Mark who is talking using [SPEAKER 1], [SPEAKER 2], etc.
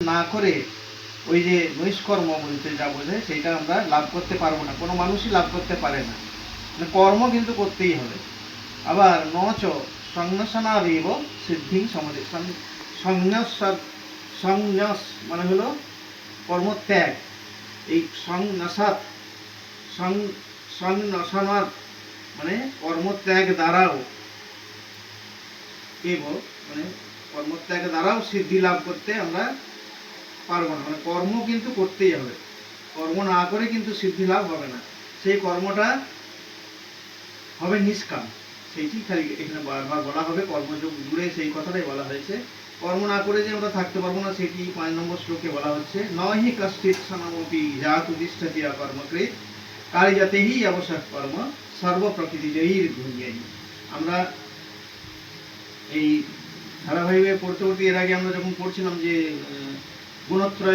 [SPEAKER 1] না করে ওই যে নৈষ্কর্ম বলতে যা বোঝায় সেইটা আমরা লাভ করতে পারবো না, কোনো মানুষই লাভ করতে পারে না। মানে কর্ম কিন্তু করতেই হবে। আবার নচ সংন্যাসানাদেব সিদ্ধি সমাধি। সংন্যাস সংন্যাস মানে হলো কর্মত্যাগ। এই সংন্যাসাত সংন্যাসানাত মানে কর্মত্যাগ দ্বারাও এব মানে কর্মত্যাগ দ্বারাও সিদ্ধি লাভ করতে আমরা পারবো না। মানে কর্ম কিন্তু করতেই হবে, কর্ম না করে কিন্তু সিদ্ধি লাভ হবে না। সেই কর্মটা হবে নিষ্কাম, সেইটি খালি এখানে বারবার বলা হবে, কর্মযোগ জুড়ে সেই কথাটাই বলা হয়েছে। কর্ম না করে যে আমরা থাকতে পারবো না সেটি 5 নম্বর শ্লোকে বলা হচ্ছে। নহি কষ্টিৎ সনমপি জাতু তিষ্ঠতি অকর্মকৃৎ কালে জাতেহি অবসর কর্ম সর্ব প্রকৃতি জয়ীর ধুনিয়াই। আমরা এই ধারাবাহিকভাবে পড়তে পড়তে এর আগে আমরা যখন পড়ছিলাম যে গুণত্রয়